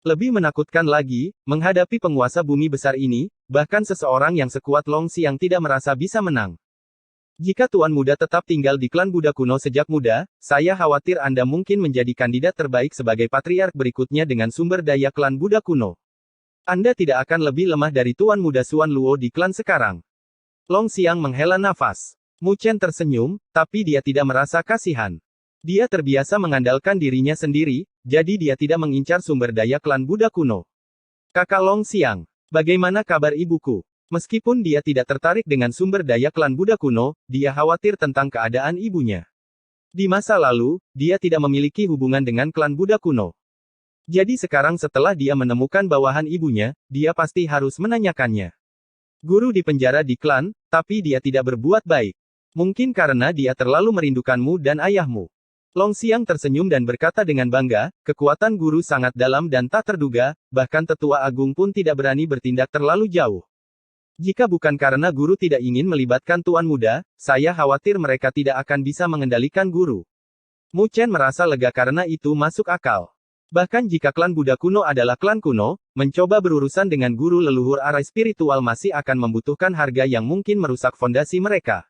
Lebih menakutkan lagi, menghadapi penguasa bumi besar ini, bahkan seseorang yang sekuat Long Xiang tidak merasa bisa menang. Jika Tuan Muda tetap tinggal di klan Buddha kuno sejak muda, saya khawatir Anda mungkin menjadi kandidat terbaik sebagai patriark berikutnya dengan sumber daya klan Buddha kuno. Anda tidak akan lebih lemah dari Tuan Muda Xuan Luo di klan sekarang. Long Xiang menghela nafas. Mu Chen tersenyum, tapi dia tidak merasa kasihan. Dia terbiasa mengandalkan dirinya sendiri, jadi dia tidak mengincar sumber daya klan Buddha kuno. Kakak Long Xiang, bagaimana kabar ibuku? Meskipun dia tidak tertarik dengan sumber daya klan Buddha kuno, dia khawatir tentang keadaan ibunya. Di masa lalu, dia tidak memiliki hubungan dengan klan Buddha kuno. Jadi sekarang setelah dia menemukan bawahan ibunya, dia pasti harus menanyakannya. Guru di penjara di klan, tapi dia tidak berbuat baik. Mungkin karena dia terlalu merindukanmu dan ayahmu. Long Xiang tersenyum dan berkata dengan bangga, kekuatan guru sangat dalam dan tak terduga, bahkan tetua agung pun tidak berani bertindak terlalu jauh. Jika bukan karena guru tidak ingin melibatkan Tuan Muda, saya khawatir mereka tidak akan bisa mengendalikan guru. Mu Chen merasa lega karena itu masuk akal. Bahkan jika klan Buddha kuno adalah klan kuno, mencoba berurusan dengan guru leluhur arah spiritual masih akan membutuhkan harga yang mungkin merusak fondasi mereka.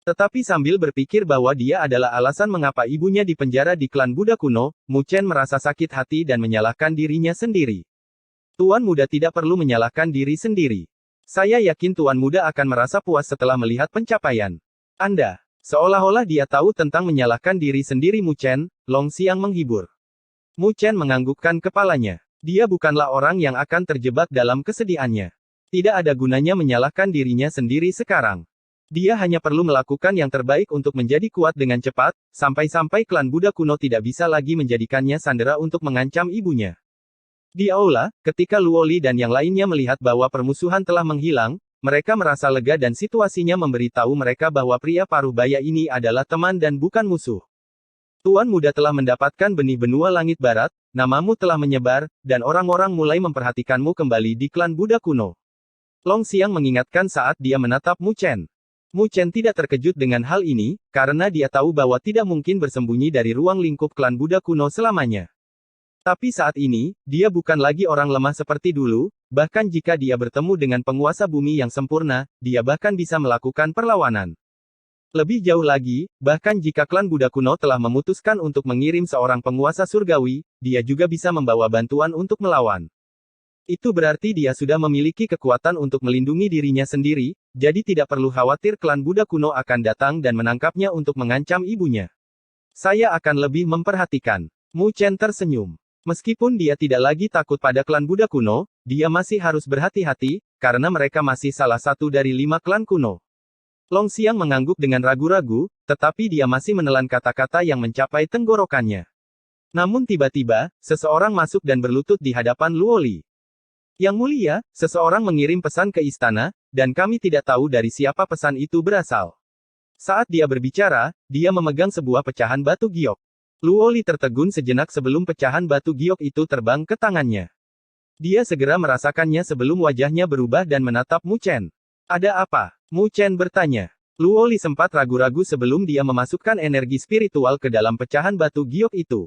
Tetapi sambil berpikir bahwa dia adalah alasan mengapa ibunya dipenjara di klan Buddha kuno, Mu Chen merasa sakit hati dan menyalahkan dirinya sendiri. Tuan Muda tidak perlu menyalahkan diri sendiri. Saya yakin Tuan Muda akan merasa puas setelah melihat pencapaian Anda. Seolah-olah dia tahu tentang menyalahkan diri sendiri Mu Chen, Long Xiang menghibur. Mu Chen menganggukkan kepalanya. Dia bukanlah orang yang akan terjebak dalam kesedihannya. Tidak ada gunanya menyalahkan dirinya sendiri sekarang. Dia hanya perlu melakukan yang terbaik untuk menjadi kuat dengan cepat, sampai-sampai klan Buddha kuno tidak bisa lagi menjadikannya sandera untuk mengancam ibunya. Di aula, ketika Luo Li dan yang lainnya melihat bahwa permusuhan telah menghilang, mereka merasa lega dan situasinya memberitahu mereka bahwa pria paruh baya ini adalah teman dan bukan musuh. Tuan Muda telah mendapatkan benih benua langit barat, namamu telah menyebar, dan orang-orang mulai memperhatikanmu kembali di klan Buddha kuno. Long Xiang mengingatkan saat dia menatap Mu Chen. Mu Chen tidak terkejut dengan hal ini, karena dia tahu bahwa tidak mungkin bersembunyi dari ruang lingkup klan Buddha kuno selamanya. Tapi saat ini, dia bukan lagi orang lemah seperti dulu, bahkan jika dia bertemu dengan penguasa bumi yang sempurna, dia bahkan bisa melakukan perlawanan. Lebih jauh lagi, bahkan jika klan Buddha kuno telah memutuskan untuk mengirim seorang penguasa surgawi, dia juga bisa membawa bantuan untuk melawan. Itu berarti dia sudah memiliki kekuatan untuk melindungi dirinya sendiri, jadi tidak perlu khawatir klan Buddha kuno akan datang dan menangkapnya untuk mengancam ibunya. Saya akan lebih memperhatikan. Mu Chen tersenyum. Meskipun dia tidak lagi takut pada klan Buddha kuno, dia masih harus berhati-hati, karena mereka masih salah satu dari 5 klan kuno. Long Xiang mengangguk dengan ragu-ragu, tetapi dia masih menelan kata-kata yang mencapai tenggorokannya. Namun tiba-tiba, seseorang masuk dan berlutut di hadapan Luo Li. Yang mulia, seseorang mengirim pesan ke istana, dan kami tidak tahu dari siapa pesan itu berasal. Saat dia berbicara, dia memegang sebuah pecahan batu giok. Luo Li tertegun sejenak sebelum pecahan batu giok itu terbang ke tangannya. Dia segera merasakannya sebelum wajahnya berubah dan menatap Mu Chen. Ada apa? Mu Chen bertanya. Luo Li sempat ragu-ragu sebelum dia memasukkan energi spiritual ke dalam pecahan batu giok itu.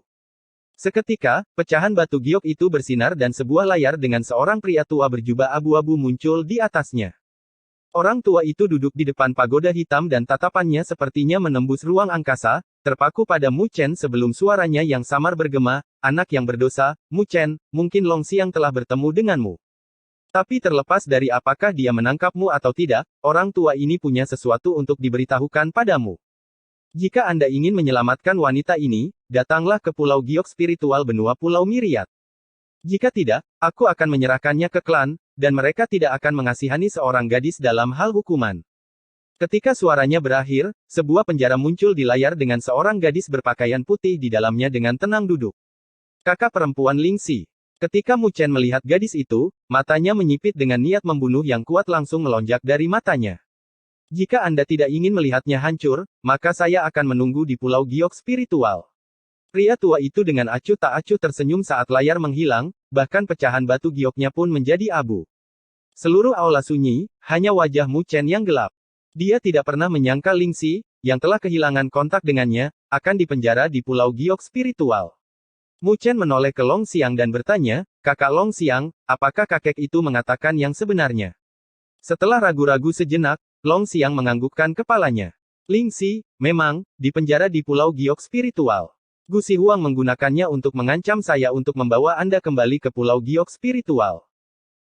Seketika, pecahan batu giok itu bersinar dan sebuah layar dengan seorang pria tua berjubah abu-abu muncul di atasnya. Orang tua itu duduk di depan pagoda hitam dan tatapannya sepertinya menembus ruang angkasa, terpaku pada Mu Chen sebelum suaranya yang samar bergema, "Anak yang berdosa, Mu Chen, mungkin Long Xiang telah bertemu denganmu. Tapi terlepas dari apakah dia menangkapmu atau tidak, orang tua ini punya sesuatu untuk diberitahukan padamu. Jika Anda ingin menyelamatkan wanita ini, datanglah ke Pulau Giok Spiritual benua Pulau Miriat. Jika tidak, aku akan menyerahkannya ke klan, dan mereka tidak akan mengasihani seorang gadis dalam hal hukuman." Ketika suaranya berakhir, sebuah penjara muncul di layar dengan seorang gadis berpakaian putih di dalamnya dengan tenang duduk. Kakak perempuan Ling Xi. Ketika Mu Chen melihat gadis itu, matanya menyipit dengan niat membunuh yang kuat langsung melonjak dari matanya. "Jika Anda tidak ingin melihatnya hancur, maka saya akan menunggu di Pulau Giok Spiritual." Pria tua itu dengan acuh tak acuh tersenyum saat layar menghilang, bahkan pecahan batu gioknya pun menjadi abu. Seluruh aula sunyi, hanya wajah Mu Chen yang gelap. Dia tidak pernah menyangka Ling Xi, yang telah kehilangan kontak dengannya, akan dipenjara di Pulau Giok Spiritual. Mu Chen menoleh ke Long Xiang dan bertanya, "Kakak Long Xiang, apakah kakek itu mengatakan yang sebenarnya?" Setelah ragu-ragu sejenak, Long Xiang menganggukkan kepalanya. "Ling Xi, memang, dipenjara di Pulau Giok Spiritual. Gu Huang menggunakannya untuk mengancam saya untuk membawa Anda kembali ke Pulau Giok Spiritual.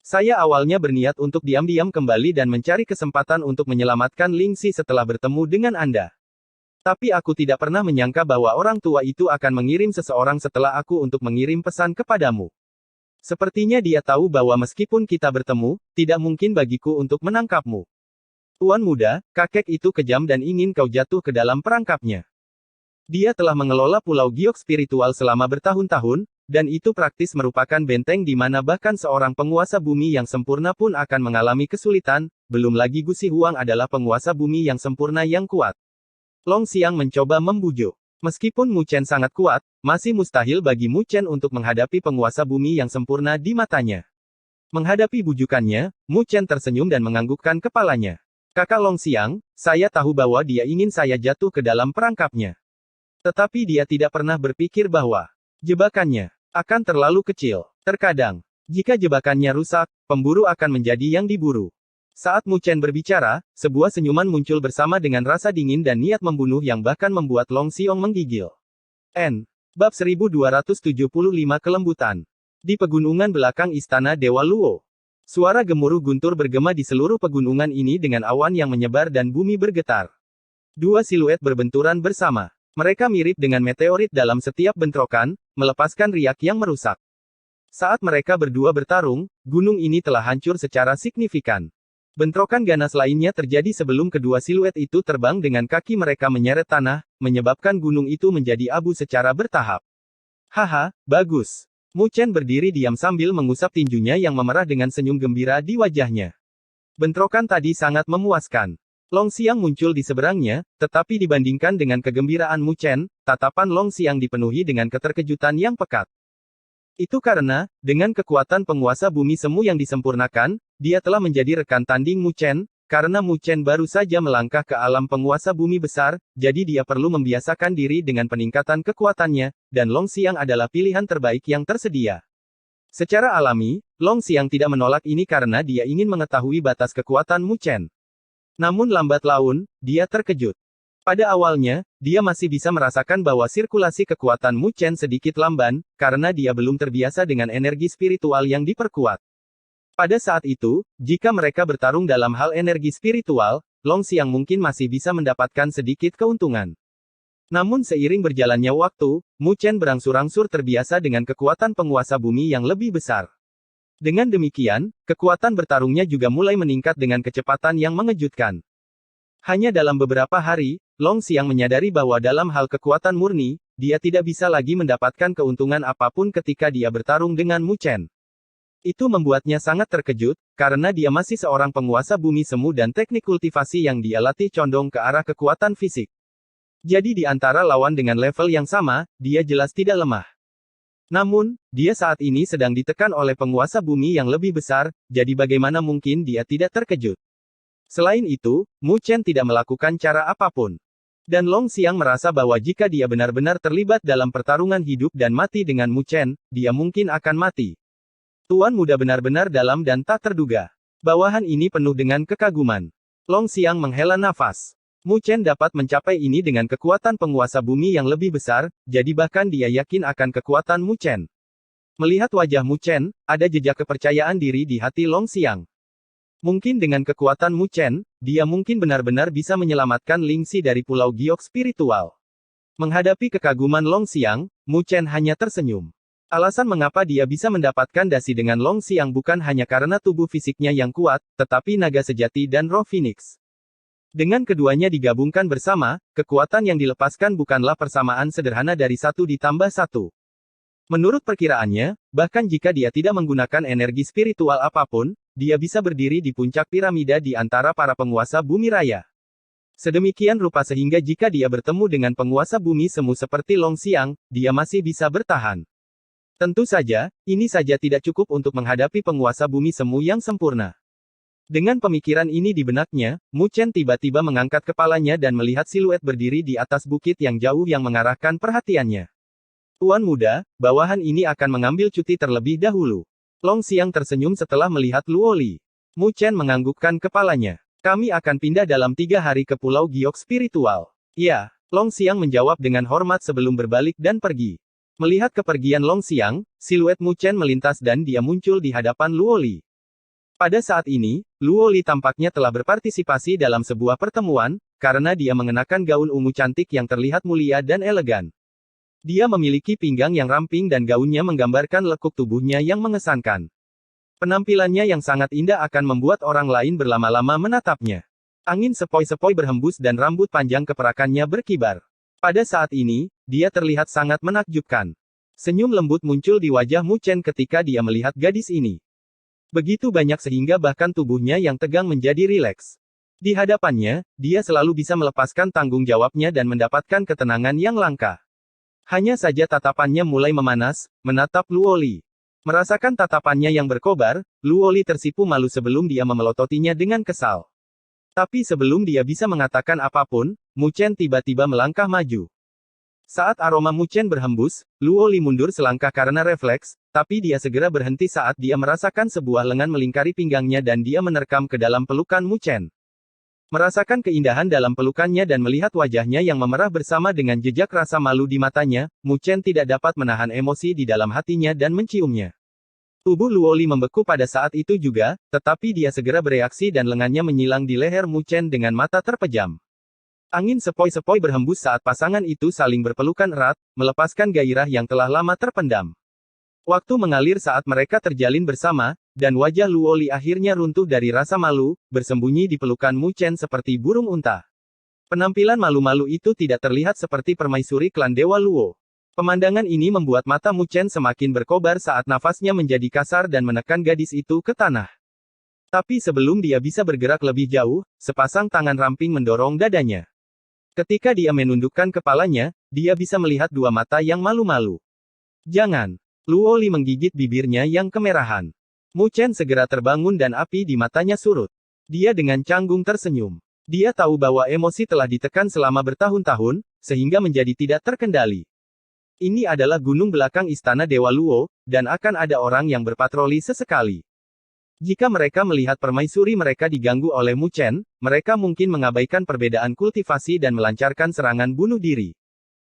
Saya awalnya berniat untuk diam-diam kembali dan mencari kesempatan untuk menyelamatkan Ling Xi setelah bertemu dengan Anda. Tapi aku tidak pernah menyangka bahwa orang tua itu akan mengirim seseorang setelah aku untuk mengirim pesan kepadamu. Sepertinya dia tahu bahwa meskipun kita bertemu, tidak mungkin bagiku untuk menangkapmu. Tuan muda, kakek itu kejam dan ingin kau jatuh ke dalam perangkapnya. Dia telah mengelola Pulau Giok Spiritual selama bertahun-tahun, dan itu praktis merupakan benteng di mana bahkan seorang penguasa bumi yang sempurna pun akan mengalami kesulitan, belum lagi Gu Huang adalah penguasa bumi yang sempurna yang kuat." Long Xiang mencoba membujuk. Meskipun Mu Chen sangat kuat, masih mustahil bagi Mu Chen untuk menghadapi penguasa bumi yang sempurna di matanya. Menghadapi bujukannya, Mu Chen tersenyum dan menganggukkan kepalanya. "Kakak Long Xiang, saya tahu bahwa dia ingin saya jatuh ke dalam perangkapnya. Tetapi dia tidak pernah berpikir bahwa jebakannya akan terlalu kecil. Terkadang, jika jebakannya rusak, pemburu akan menjadi yang diburu." Saat Mu Chen berbicara, sebuah senyuman muncul bersama dengan rasa dingin dan niat membunuh yang bahkan membuat Long Xiong menggigil. Bab 1275 Kelembutan. Di pegunungan belakang Istana Dewa Luo. Suara gemuruh guntur bergema di seluruh pegunungan ini dengan awan yang menyebar dan bumi bergetar. Dua siluet berbenturan bersama. Mereka mirip dengan meteorit dalam setiap bentrokan, melepaskan riak yang merusak. Saat mereka berdua bertarung, gunung ini telah hancur secara signifikan. Bentrokan ganas lainnya terjadi sebelum kedua siluet itu terbang dengan kaki mereka menyeret tanah, menyebabkan gunung itu menjadi abu secara bertahap. "Haha, bagus." Mu Chen berdiri diam sambil mengusap tinjunya yang memerah dengan senyum gembira di wajahnya. Bentrokan tadi sangat memuaskan. Long Xiang muncul di seberangnya, tetapi dibandingkan dengan kegembiraan Mu Chen, tatapan Long Xiang dipenuhi dengan keterkejutan yang pekat. Itu karena, dengan kekuatan penguasa bumi semu yang disempurnakan, dia telah menjadi rekan tanding Mu Chen, karena Mu Chen baru saja melangkah ke alam penguasa bumi besar, jadi dia perlu membiasakan diri dengan peningkatan kekuatannya, dan Long Xiang adalah pilihan terbaik yang tersedia. Secara alami, Long Xiang tidak menolak ini karena dia ingin mengetahui batas kekuatan Mu Chen. Namun lambat laun, dia terkejut. Pada awalnya, dia masih bisa merasakan bahwa sirkulasi kekuatan Mu Chen sedikit lamban, karena dia belum terbiasa dengan energi spiritual yang diperkuat. Pada saat itu, jika mereka bertarung dalam hal energi spiritual, Long Xiang mungkin masih bisa mendapatkan sedikit keuntungan. Namun seiring berjalannya waktu, Mu Chen berangsur-angsur terbiasa dengan kekuatan penguasa bumi yang lebih besar. Dengan demikian, kekuatan bertarungnya juga mulai meningkat dengan kecepatan yang mengejutkan. Hanya dalam beberapa hari, Long Xiang menyadari bahwa dalam hal kekuatan murni, dia tidak bisa lagi mendapatkan keuntungan apapun ketika dia bertarung dengan Mu Chen. Itu membuatnya sangat terkejut, karena dia masih seorang penguasa bumi semu dan teknik kultivasi yang dia latih condong ke arah kekuatan fisik. Jadi di antara lawan dengan level yang sama, dia jelas tidak lemah. Namun, dia saat ini sedang ditekan oleh penguasa bumi yang lebih besar, jadi bagaimana mungkin dia tidak terkejut. Selain itu, Mu Chen tidak melakukan cara apapun. Dan Long Xiang merasa bahwa jika dia benar-benar terlibat dalam pertarungan hidup dan mati dengan Mu Chen, dia mungkin akan mati. Tuan muda benar-benar dalam dan tak terduga. Bawahan ini penuh dengan kekaguman. Long Xiang menghela nafas. Mu Chen dapat mencapai ini dengan kekuatan penguasa bumi yang lebih besar, jadi bahkan dia yakin akan kekuatan Mu Chen. Melihat wajah Mu Chen, ada jejak kepercayaan diri di hati Long Xiang. Mungkin dengan kekuatan Mu Chen, dia mungkin benar-benar bisa menyelamatkan Ling Xi dari Pulau Giok spiritual. Menghadapi kekaguman Long Xiang, Mu Chen hanya tersenyum. Alasan mengapa dia bisa mendapatkan dasi dengan Long Xiang bukan hanya karena tubuh fisiknya yang kuat, tetapi naga sejati dan roh Phoenix. Dengan keduanya digabungkan bersama, kekuatan yang dilepaskan bukanlah persamaan sederhana dari 1 ditambah 1. Menurut perkiraannya, bahkan jika dia tidak menggunakan energi spiritual apapun, dia bisa berdiri di puncak piramida di antara para penguasa bumi raya. Sedemikian rupa sehingga jika dia bertemu dengan penguasa bumi semu seperti Long Xiang, dia masih bisa bertahan. Tentu saja, ini saja tidak cukup untuk menghadapi penguasa bumi semu yang sempurna. Dengan pemikiran ini di benaknya, Mu Chen tiba-tiba mengangkat kepalanya dan melihat siluet berdiri di atas bukit yang jauh yang mengarahkan perhatiannya. Tuan muda, bawahan ini akan mengambil cuti terlebih dahulu. Long Xiang tersenyum setelah melihat Luo Li. Mu Chen menganggukkan kepalanya. Kami akan pindah dalam 3 hari ke Pulau Giok spiritual. Ya, Long Xiang menjawab dengan hormat sebelum berbalik dan pergi. Melihat kepergian Long Xiang, siluet Mu Chen melintas dan dia muncul di hadapan Luo Li. Pada saat ini, Luo Li tampaknya telah berpartisipasi dalam sebuah pertemuan, karena dia mengenakan gaun ungu cantik yang terlihat mulia dan elegan. Dia memiliki pinggang yang ramping dan gaunnya menggambarkan lekuk tubuhnya yang mengesankan. Penampilannya yang sangat indah akan membuat orang lain berlama-lama menatapnya. Angin sepoi-sepoi berhembus dan rambut panjang keperakannya berkibar. Pada saat ini, dia terlihat sangat menakjubkan. Senyum lembut muncul di wajah Mu Chen ketika dia melihat gadis ini. Begitu banyak sehingga bahkan tubuhnya yang tegang menjadi rileks. Di hadapannya, dia selalu bisa melepaskan tanggung jawabnya dan mendapatkan ketenangan yang langka. Hanya saja tatapannya mulai memanas, menatap Luo Li. Merasakan tatapannya yang berkobar, Luo Li tersipu malu sebelum dia memelototinya dengan kesal. Tapi sebelum dia bisa mengatakan apapun, Mu Chen tiba-tiba melangkah maju. Saat aroma Mu Chen berhembus, Luo Li mundur selangkah karena refleks, tapi dia segera berhenti saat dia merasakan sebuah lengan melingkari pinggangnya dan dia menerkam ke dalam pelukan Mu Chen. Merasakan keindahan dalam pelukannya dan melihat wajahnya yang memerah bersama dengan jejak rasa malu di matanya, Mu Chen tidak dapat menahan emosi di dalam hatinya dan menciumnya. Tubuh Luo Li membeku pada saat itu juga, tetapi dia segera bereaksi dan lengannya menyilang di leher Mu Chen dengan mata terpejam. Angin sepoi-sepoi berhembus saat pasangan itu saling berpelukan erat, melepaskan gairah yang telah lama terpendam. Waktu mengalir saat mereka terjalin bersama, dan wajah Luo Li akhirnya runtuh dari rasa malu, bersembunyi di pelukan Mu Chen seperti burung unta. Penampilan malu-malu itu tidak terlihat seperti permaisuri klan Dewa Luo. Pemandangan ini membuat mata Mu Chen semakin berkobar saat nafasnya menjadi kasar dan menekan gadis itu ke tanah. Tapi sebelum dia bisa bergerak lebih jauh, sepasang tangan ramping mendorong dadanya. Ketika dia menundukkan kepalanya, dia bisa melihat dua mata yang malu-malu. Jangan. Luo Li menggigit bibirnya yang kemerahan. Mu Chen segera terbangun dan api di matanya surut. Dia dengan canggung tersenyum. Dia tahu bahwa emosi telah ditekan selama bertahun-tahun, sehingga menjadi tidak terkendali. Ini adalah gunung belakang istana Dewa Luo, dan akan ada orang yang berpatroli sesekali. Jika mereka melihat permaisuri mereka diganggu oleh Mu Chen, mereka mungkin mengabaikan perbedaan kultivasi dan melancarkan serangan bunuh diri.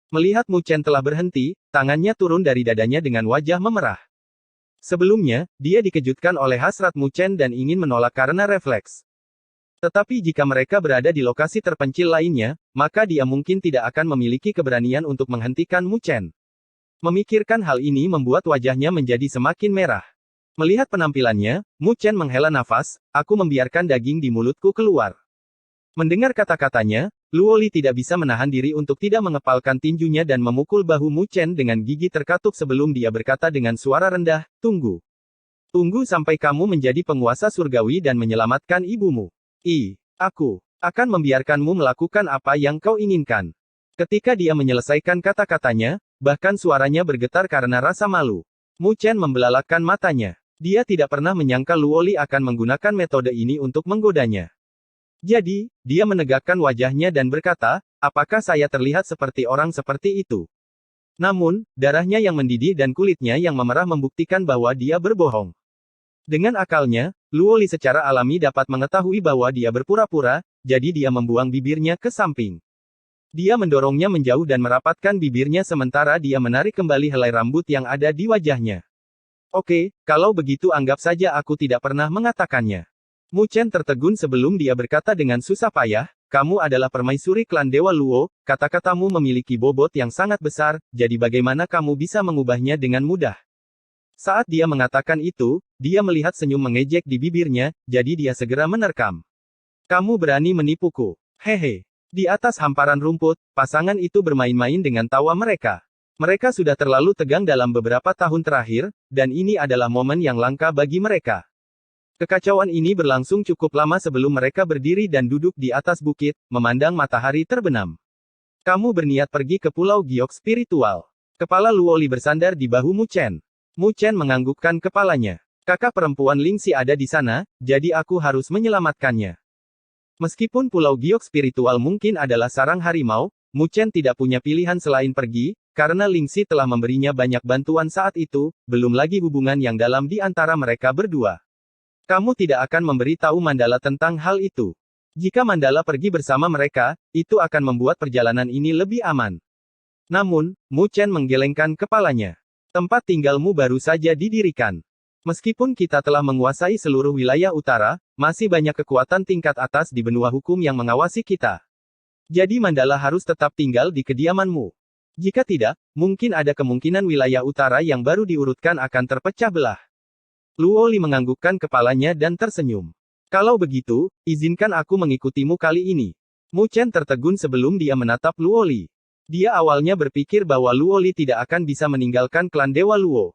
Melihat Mu Chen telah berhenti, tangannya turun dari dadanya dengan wajah memerah. Sebelumnya, dia dikejutkan oleh hasrat Mu Chen dan ingin menolak karena refleks. Tetapi jika mereka berada di lokasi terpencil lainnya, maka dia mungkin tidak akan memiliki keberanian untuk menghentikan Mu Chen. Memikirkan hal ini membuat wajahnya menjadi semakin merah. Melihat penampilannya, Mu Chen menghela nafas, aku membiarkan daging di mulutku keluar. Mendengar kata-katanya, Luo Li tidak bisa menahan diri untuk tidak mengepalkan tinjunya dan memukul bahu Mu Chen dengan gigi terkatup sebelum dia berkata dengan suara rendah, tunggu. Tunggu sampai kamu menjadi penguasa surgawi dan menyelamatkan ibumu. Aku akan membiarkanmu melakukan apa yang kau inginkan. Ketika dia menyelesaikan kata-katanya, bahkan suaranya bergetar karena rasa malu. Mu Chen membelalakkan matanya. Dia tidak pernah menyangka Luo Li akan menggunakan metode ini untuk menggodanya. Jadi, dia menegakkan wajahnya dan berkata, apakah saya terlihat seperti orang seperti itu? Namun, darahnya yang mendidih dan kulitnya yang memerah membuktikan bahwa dia berbohong. Dengan akalnya, Luo Li secara alami dapat mengetahui bahwa dia berpura-pura, jadi dia membuang bibirnya ke samping. Dia mendorongnya menjauh dan merapatkan bibirnya sementara dia menarik kembali helai rambut yang ada di wajahnya. Oke, kalau begitu anggap saja aku tidak pernah mengatakannya. Mu Chen tertegun sebelum dia berkata dengan susah payah, kamu adalah permaisuri klan Dewa Luo, kata-katamu memiliki bobot yang sangat besar, jadi bagaimana kamu bisa mengubahnya dengan mudah? Saat dia mengatakan itu, dia melihat senyum mengejek di bibirnya, jadi dia segera menerkam. Kamu berani menipuku. Hehe. Di atas hamparan rumput, pasangan itu bermain-main dengan tawa mereka. Mereka sudah terlalu tegang dalam beberapa tahun terakhir, dan ini adalah momen yang langka bagi mereka. Kekacauan ini berlangsung cukup lama sebelum mereka berdiri dan duduk di atas bukit, memandang matahari terbenam. Kamu berniat pergi ke Pulau Giok Spiritual. Kepala Luo Li bersandar di bahu Mu Chen. Mu Chen menganggukkan kepalanya. Kakak perempuan Ling Xi ada di sana, jadi aku harus menyelamatkannya. Meskipun Pulau Giok Spiritual mungkin adalah sarang harimau, Mu Chen tidak punya pilihan selain pergi, karena Ling Xi telah memberinya banyak bantuan saat itu, belum lagi hubungan yang dalam di antara mereka berdua. Kamu tidak akan memberi tahu Mandala tentang hal itu. Jika Mandala pergi bersama mereka, itu akan membuat perjalanan ini lebih aman. Namun, Mu Chen menggelengkan kepalanya. Tempat tinggalmu baru saja didirikan. Meskipun kita telah menguasai seluruh wilayah utara, masih banyak kekuatan tingkat atas di benua hukum yang mengawasi kita. Jadi Mandala harus tetap tinggal di kediamanmu. Jika tidak, mungkin ada kemungkinan wilayah utara yang baru diurutkan akan terpecah belah. Luo Li menganggukkan kepalanya dan tersenyum. Kalau begitu, izinkan aku mengikutimu kali ini. Mu Chen tertegun sebelum dia menatap Luo Li. Dia awalnya berpikir bahwa Luo Li tidak akan bisa meninggalkan klan Dewa Luo.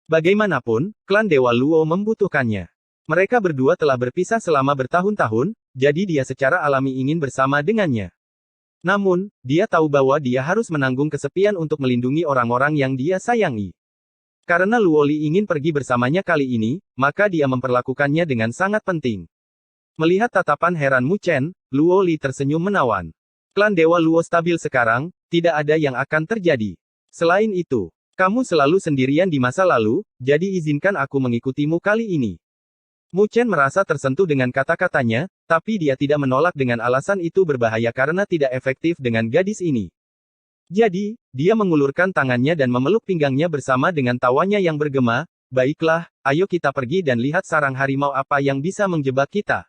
Bagaimanapun, klan Dewa Luo membutuhkannya. Mereka berdua telah berpisah selama bertahun-tahun, jadi dia secara alami ingin bersama dengannya. Namun, dia tahu bahwa dia harus menanggung kesepian untuk melindungi orang-orang yang dia sayangi. Karena Luo Li ingin pergi bersamanya kali ini, maka dia memperlakukannya dengan sangat penting. Melihat tatapan heran Mu Chen, Luo Li tersenyum menawan. Klan Dewa Luo stabil sekarang, tidak ada yang akan terjadi. Selain itu, kamu selalu sendirian di masa lalu, jadi izinkan aku mengikutimu kali ini. Mu Chen merasa tersentuh dengan kata-katanya, tapi dia tidak menolak dengan alasan itu berbahaya karena tidak efektif dengan gadis ini. Jadi, dia mengulurkan tangannya dan memeluk pinggangnya bersama dengan tawanya yang bergema, baiklah, ayo kita pergi dan lihat sarang harimau apa yang bisa menjebak kita.